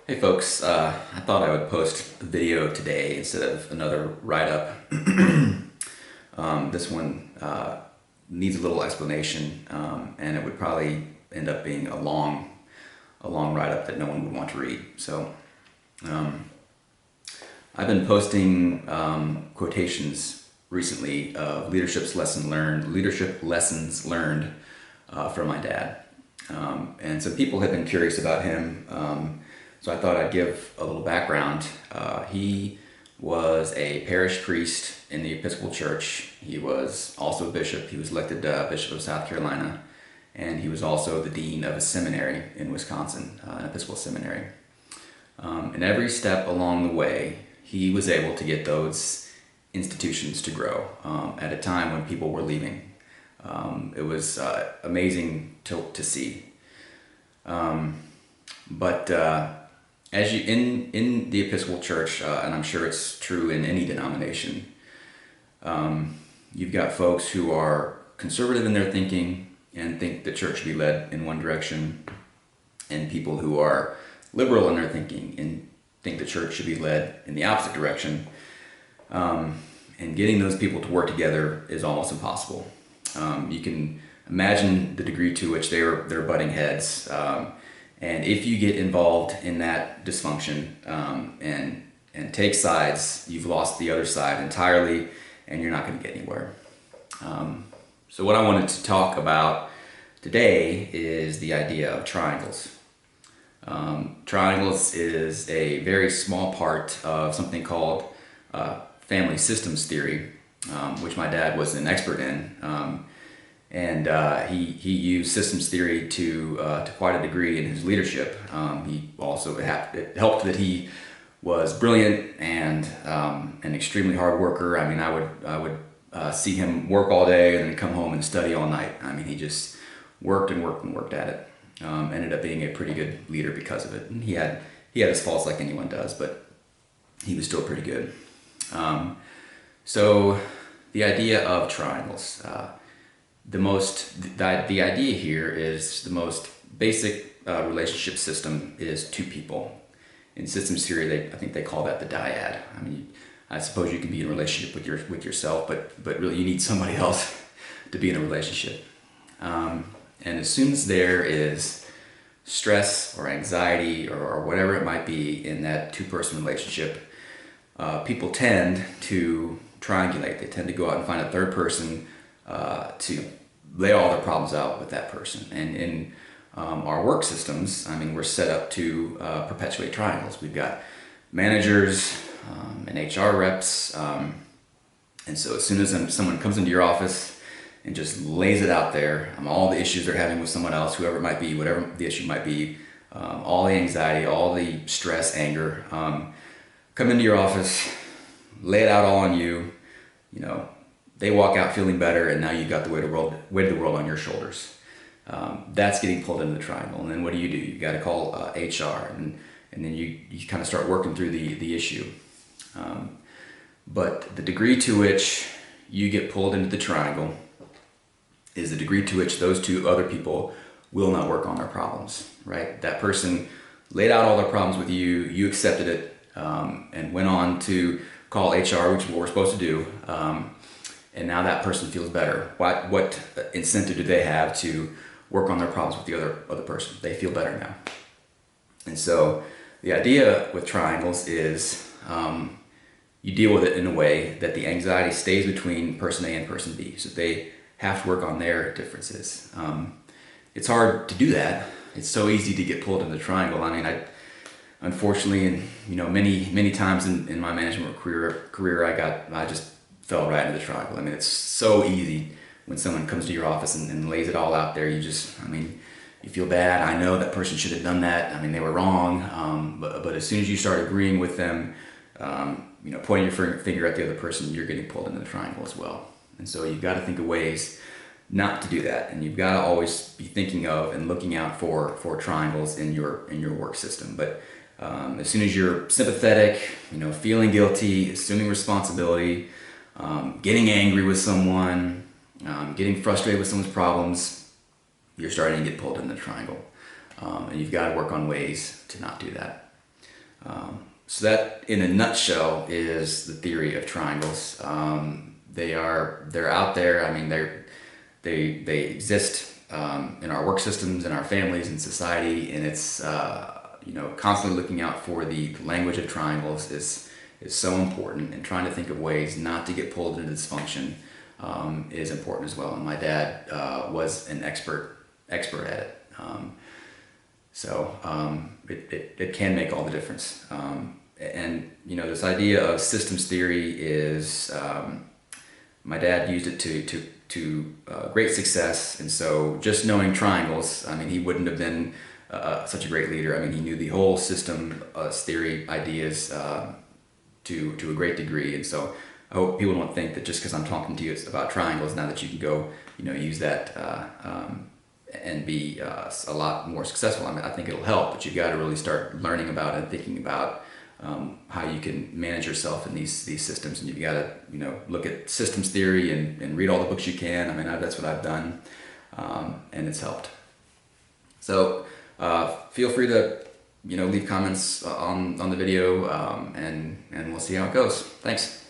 Hey folks, I thought I would post a video today instead of another write-up. This one needs a little explanation, and it would probably end up being a long write-up that no one would want to read. So I've been posting quotations recently of leadership lessons learned from my dad. And some people have been curious about him, so I thought I'd give a little background. He was a parish priest in the Episcopal Church. He was also a bishop. He was elected Bishop of South Carolina, and he was also the dean of a seminary in Wisconsin, an Episcopal seminary. And every step along the way, he was able to get those institutions to grow at a time when people were leaving. It was amazing to see. But as you in the Episcopal Church, and I'm sure it's true in any denomination, you've got folks who are conservative in their thinking and think the church should be led in one direction, and people who are liberal in their thinking and think the church should be led in the opposite direction. And getting those people to work together is almost impossible. You can imagine the degree to which they're butting heads. And if you get involved in that dysfunction and take sides, you've lost the other side entirely, and you're not going to get anywhere. So what I wanted to talk about today is the idea of triangles. Triangles is a very small part of something called family systems theory, which my dad was an expert in. And he used systems theory to quite a degree in his leadership. He also it helped that he was brilliant and an extremely hard worker. I mean, I would see him work all day and then come home and study all night. I mean, he just worked and worked and worked at it. Ended up being a pretty good leader because of it. And he had his faults like anyone does, but he was still pretty good. So the idea of triangles. The idea here is the most basic relationship system is two people. In systems theory, I think they call that the dyad. I mean, I suppose you can be in a relationship with yourself, but really you need somebody else to be in a relationship. And as soon as there is stress or anxiety or whatever it might be in that two-person relationship, people tend to triangulate. They tend to go out and find a third person to lay all their problems out with that person. And in our work systems, I mean, we're set up to perpetuate triangles. We've got managers and HR reps. And so as soon as someone comes into your office and just lays it out there, all the issues they're having with someone else, whoever it might be, whatever the issue might be, all the anxiety, all the stress, anger, come into your office, lay it out all on you, they walk out feeling better, and now you've got the weight of the world on your shoulders. That's getting pulled into the triangle. And then what do? You got to call HR, and then you kind of start working through the issue. But the degree to which you get pulled into the triangle is the degree to which those two other people will not work on their problems, right? That person laid out all their problems with you, you accepted it, and went on to call HR, which is what we're supposed to do. And now that person feels better. What incentive do they have to work on their problems with the other person? They feel better now. And so the idea with triangles is you deal with it in a way that the anxiety stays between person A and person B. So they have to work on their differences. It's hard to do that. It's so easy to get pulled into the triangle. I mean, unfortunately, and many times in my management career, I just fell right into the triangle. I mean, it's so easy when someone comes to your office and lays it all out there. You feel bad. I know that person should have done that. I mean, they were wrong. But as soon as you start agreeing with them, pointing your finger at the other person, you're getting pulled into the triangle as well. And so you've got to think of ways not to do that. And you've got to always be thinking of and looking out for triangles in your work system. But as soon as you're sympathetic, feeling guilty, assuming responsibility, getting angry with someone, getting frustrated with someone's problems, you're starting to get pulled in the triangle. And you've got to work on ways to not do that. So that, in a nutshell, is the theory of triangles. They're out there. I mean, they exist in our work systems, in our families, in society, and it's constantly looking out for the language of triangles is so important, and trying to think of ways not to get pulled into dysfunction is important as well. And my dad was an expert at it. It can make all the difference. And this idea of systems theory is, my dad used it to great success. And so just knowing triangles, I mean, he wouldn't have been such a great leader. I mean, he knew the whole system theory ideas to a great degree. And so I hope people don't think that just because I'm talking to you about triangles now that you can go, use that and be a lot more successful. I mean, I think it'll help, but you've got to really start learning about and thinking about how you can manage yourself in these systems, and you've got to look at systems theory and read all the books you can. I mean, that's what I've done, and it's helped. So feel free to leave comments on the video, and we'll see how it goes. Thanks.